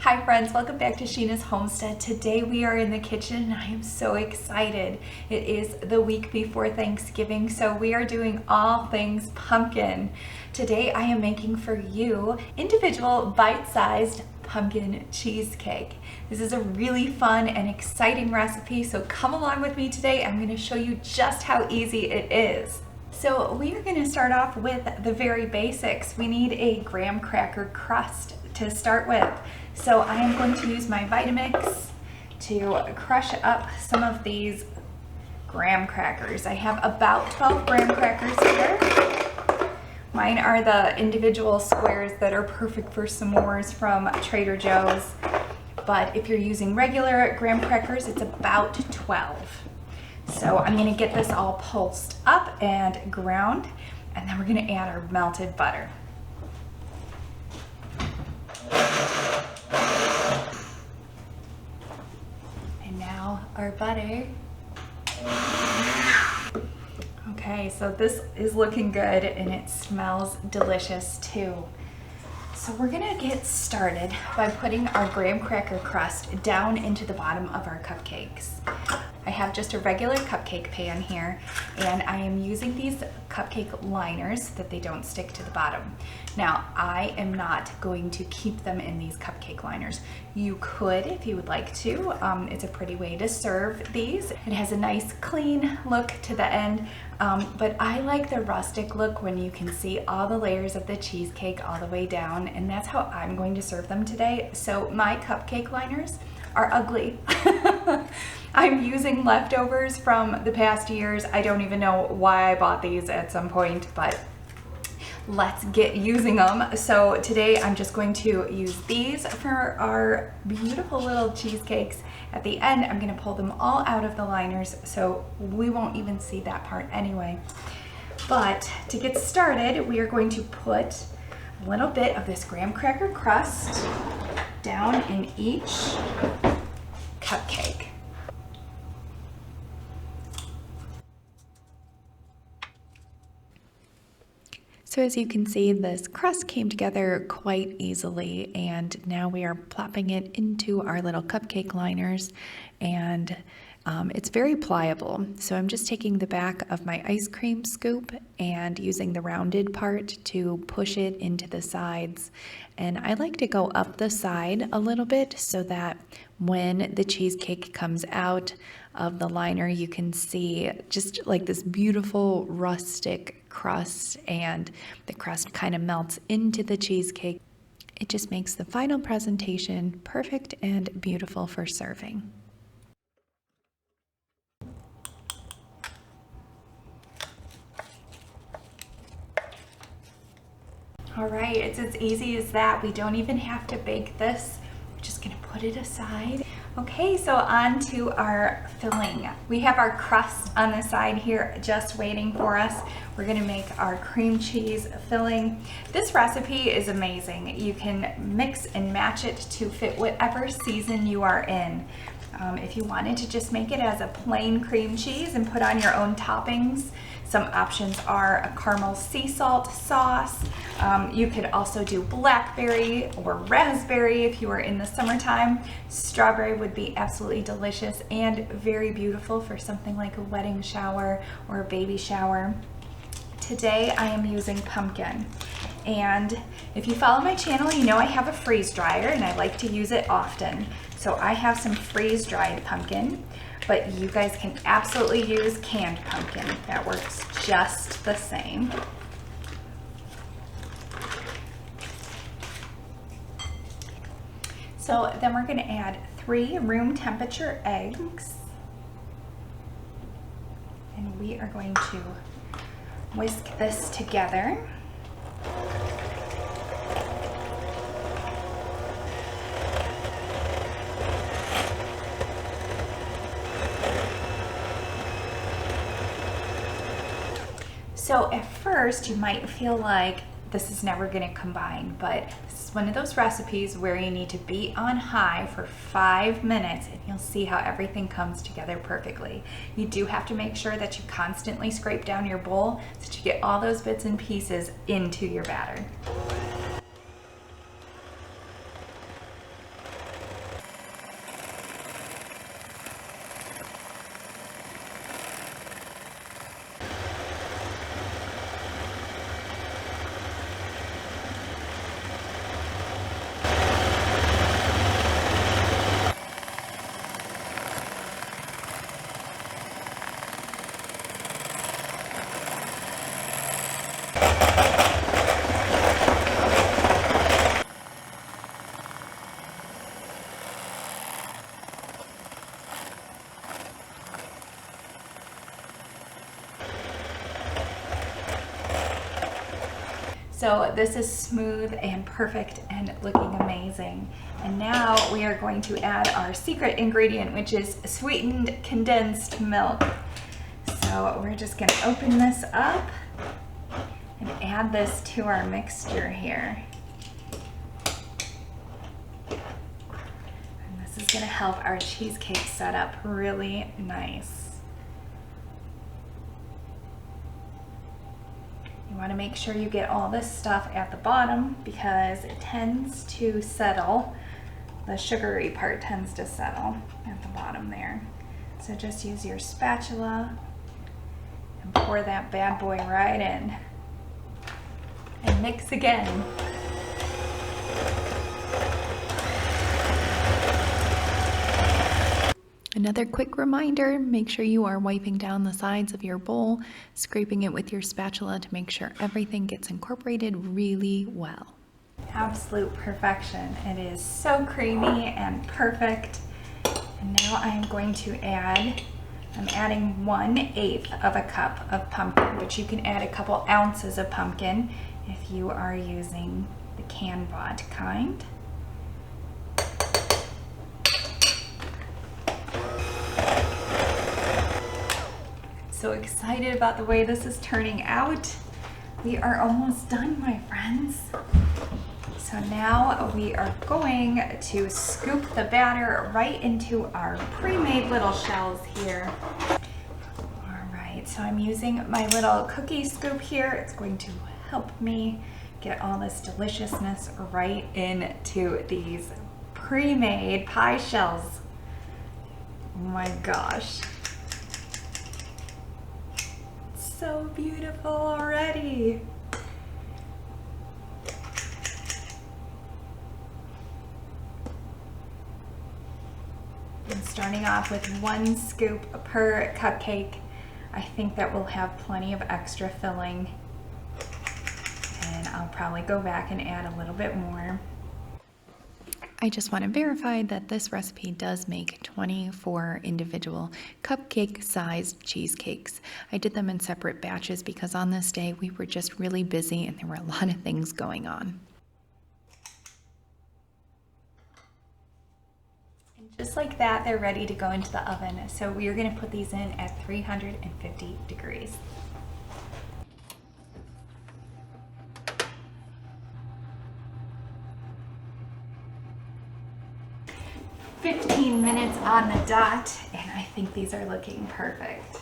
Hi friends, welcome back to Sheena's Homestead. Today we are in the kitchen and I am so excited. It is the week before Thanksgiving, so we are doing all things pumpkin. Today I am making for you individual bite-sized pumpkin cheesecake. This is a really fun and exciting recipe, so come along with me today. I'm going to show you just how easy it is. So we are going to start off with the very basics. We need a graham cracker crust to start with. So I am going to use my Vitamix to crush up some of these graham crackers. I have about 12 graham crackers here. Mine are the individual squares that are perfect for s'mores from Trader Joe's. But if you're using regular graham crackers, it's about 12. So I'm going to get this all pulsed up and ground, and then we're going to add our melted butter. And now our butter. Okay, so this is looking good and it smells delicious too. So we're gonna get started by putting our graham cracker crust down into the bottom of our cupcakes. I have just a regular cupcake pan here, and I am using these cupcake liners so that they don't stick to the bottom. Now, I am not going to keep them in these cupcake liners. You could if you would like to. It's a pretty way to serve these. It has a nice clean look to the end, but I like the rustic look when you can see all the layers of the cheesecake all the way down, and that's how I'm going to serve them today. So my cupcake liners are ugly. I'm using leftovers from the past years. I don't even know why I bought these at some point, but let's get using them. So today I'm just going to use these for our beautiful little cheesecakes. At the end, I'm gonna pull them all out of the liners, so we won't even see that part anyway. But to get started, we are going to put a little bit of this graham cracker crust down in each cupcake. So as you can see, this crust came together quite easily, and now we are plopping it into our little cupcake liners, and it's very pliable. So I'm just taking the back of my ice cream scoop and using the rounded part to push it into the sides. And I like to go up the side a little bit so that when the cheesecake comes out of the liner, you can see just like this beautiful rustic crust, and the crust kind of melts into the cheesecake. It just makes the final presentation perfect and beautiful for serving. All right, it's as easy as that. We don't even have to bake this. We're just gonna put it aside. Okay, so on to our filling. We have our crust on the side here just waiting for us. We're gonna make our cream cheese filling. This recipe is amazing. You can mix and match it to fit whatever season you are in. If you wanted to just make it as a plain cream cheese and put on your own toppings, some options are a caramel sea salt sauce. You could also do blackberry or raspberry if you were in the summertime. Strawberry would be absolutely delicious and very beautiful for something like a wedding shower or a baby shower. Today I am using pumpkin, and if you follow my channel, you know I have a freeze dryer and I like to use it often. So I have some freeze dried pumpkin, but you guys can absolutely use canned pumpkin. That works just the same. So then we're going to add 3 room temperature eggs, and we are going to whisk this together. So at first you might feel like this is never going to combine, but this is one of those recipes where you need to be on high for 5 minutes and you'll see how everything comes together perfectly. You do have to make sure that you constantly scrape down your bowl so that you get all those bits and pieces into your batter. So this is smooth and perfect and looking amazing. And now we are going to add our secret ingredient, which is sweetened condensed milk. So we're just gonna open this up and add this to our mixture here. And this is gonna help our cheesecake set up really nice. You want to make sure you get all this stuff at the bottom because it tends to settle. The sugary part tends to settle at the bottom there. So just use your spatula and pour that bad boy right in. And mix again. Another quick reminder, make sure you are wiping down the sides of your bowl, scraping it with your spatula to make sure everything gets incorporated really well. Absolute perfection. It is so creamy and perfect. And now I'm going to add, I'm adding 1/8 of a cup of pumpkin, but you can add a couple ounces of pumpkin if you are using the can-bought kind. So excited about the way this is turning out. We are almost done, my friends. So now we are going to scoop the batter right into our pre-made little shells here. All right, so I'm using my little cookie scoop here. It's going to help me get all this deliciousness right into these pre-made pie shells. Oh my gosh. So beautiful already. I'm starting off with 1 scoop per cupcake. I think that will have plenty of extra filling, and I'll probably go back and add a little bit more. I just want to verify that this recipe does make 24 individual cupcake-sized cheesecakes. I did them in separate batches because on this day we were just really busy and there were a lot of things going on. And just like that, they're ready to go into the oven. So we are going to put these in at 350 degrees. 15 minutes on the dot, and I think these are looking perfect.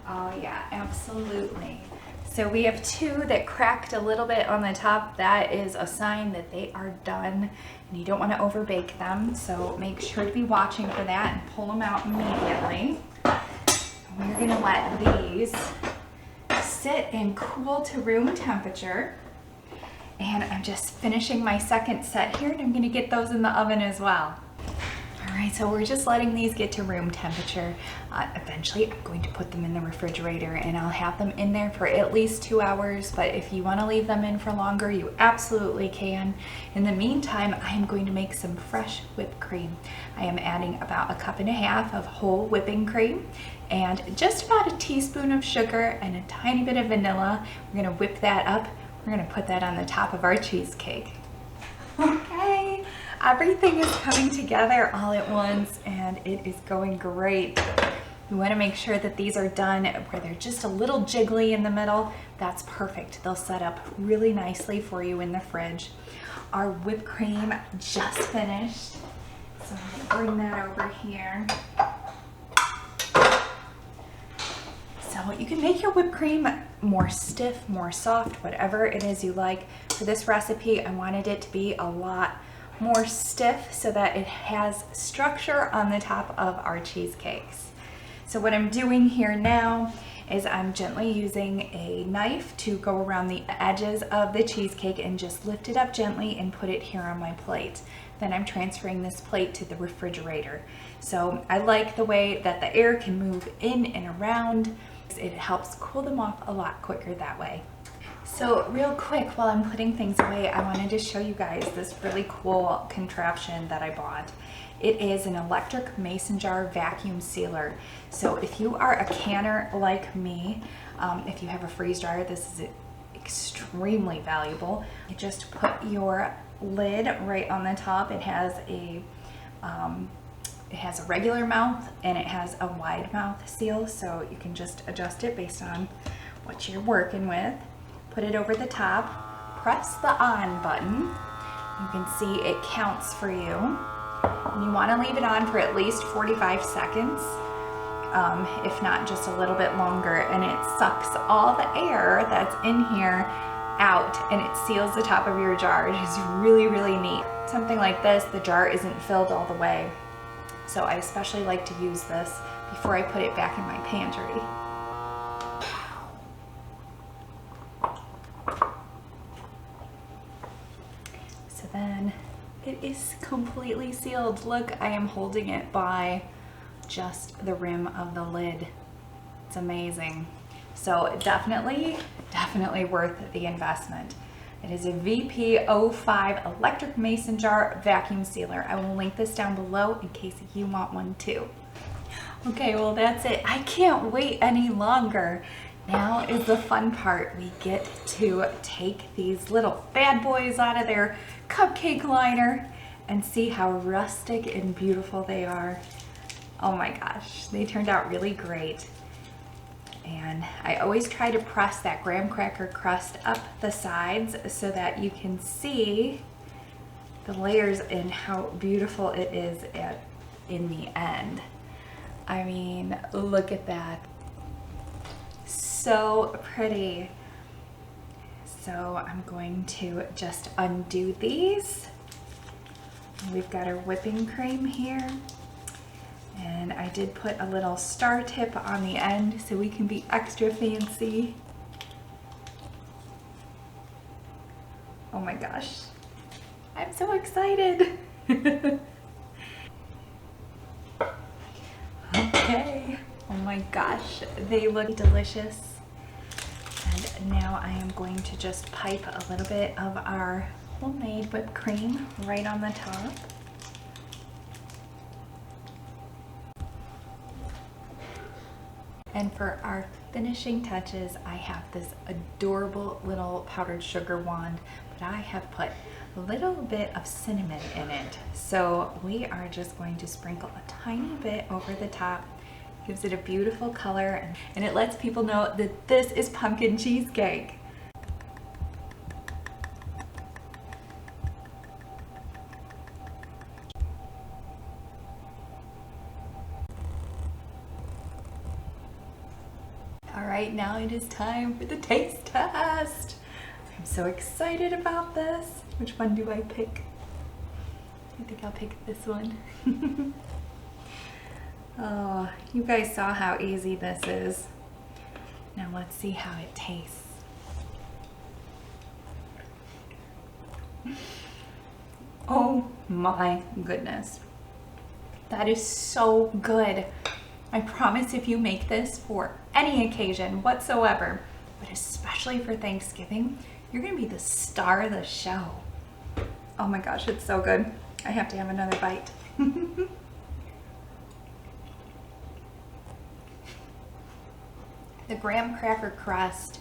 Oh yeah, absolutely. So we have 2 that cracked a little bit on the top. That is a sign that they are done, and you don't want to overbake them. So make sure to be watching for that and pull them out immediately. We're gonna let these sit and cool to room temperature. And I'm just finishing my second set here, and I'm gonna get those in the oven as well. All right, so we're just letting these get to room temperature. Eventually, I'm going to put them in the refrigerator, and I'll have them in there for at least 2 hours, but if you wanna leave them in for longer, you absolutely can. In the meantime, I am going to make some fresh whipped cream. I am adding about 1.5 cups of whole whipping cream and just about a teaspoon of sugar and a tiny bit of vanilla. We're gonna whip that up. We're gonna put that on the top of our cheesecake. Okay, everything is coming together all at once and it is going great. We wanna make sure that these are done where they're just a little jiggly in the middle. That's perfect. They'll set up really nicely for you in the fridge. Our whipped cream just finished. So I'm gonna bring that over here. So you can make your whipped cream more stiff, more soft, whatever it is you like. For this recipe, I wanted it to be a lot more stiff so that it has structure on the top of our cheesecakes. So what I'm doing here now is I'm gently using a knife to go around the edges of the cheesecake and just lift it up gently and put it here on my plate. Then I'm transferring this plate to the refrigerator. So I like the way that the air can move in and around. It helps cool them off a lot quicker that way. So real quick, while I'm putting things away, I wanted to show you guys this really cool contraption that I bought. It is an electric mason jar vacuum sealer. So if you are a canner like me, if you have a freeze dryer, this is extremely valuable. You just put your lid right on the top. It has a regular mouth and it has a wide mouth seal, so you can just adjust it based on what you're working with. Put it over the top, press the on button. You can see it counts for you. And you want to leave it on for at least 45 seconds, if not just a little bit longer, and it sucks all the air that's in here out and it seals the top of your jar. It is really, really neat. Something like this, the jar isn't filled all the way. So I especially like to use this before I put it back in my pantry. So then it is completely sealed. Look, I am holding it by just the rim of the lid. It's amazing. So definitely worth the investment. It is a VP05 electric mason jar vacuum sealer. I will link this down below in case you want one too. Okay, well that's it. I can't wait any longer. Now is the fun part. We get to take these little bad boys out of their cupcake liner and see how rustic and beautiful they are. Oh my gosh, they turned out really great. And I always try to press that graham cracker crust up the sides so that you can see the layers and how beautiful it is in the end. I mean, look at that. So pretty. So I'm going to just undo these. We've got our whipping cream here. And I did put a little star tip on the end so we can be extra fancy. Oh my gosh, I'm so excited. Okay, oh my gosh, they look delicious. And now I am going to just pipe a little bit of our homemade whipped cream right on the top. And for our finishing touches, I have this adorable little powdered sugar wand, but I have put a little bit of cinnamon in it. So we are just going to sprinkle a tiny bit over the top. Gives it a beautiful color, and it lets people know that this is pumpkin cheesecake. All right, now it is time for the taste test. I'm so excited about this. Which one do I pick? I think I'll pick this one. Oh, you guys saw how easy this is. Now let's see how it tastes. Oh my goodness. That is so good. I promise if you make this for any occasion whatsoever, but especially for Thanksgiving, you're gonna be the star of the show. Oh my gosh, it's so good. I have to have another bite. The graham cracker crust,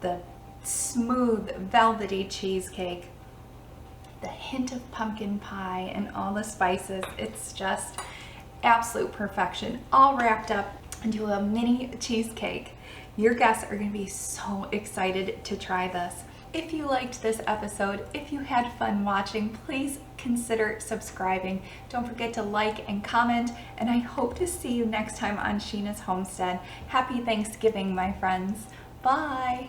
the smooth, velvety cheesecake, the hint of pumpkin pie, and all the spices. It's just absolute perfection, all wrapped up into a mini cheesecake. Your guests are going to be so excited to try this. If you liked this episode, if you had fun watching, please consider subscribing. Don't forget to like and comment, and I hope to see you next time on Sheena's Homestead. Happy Thanksgiving, my friends. Bye.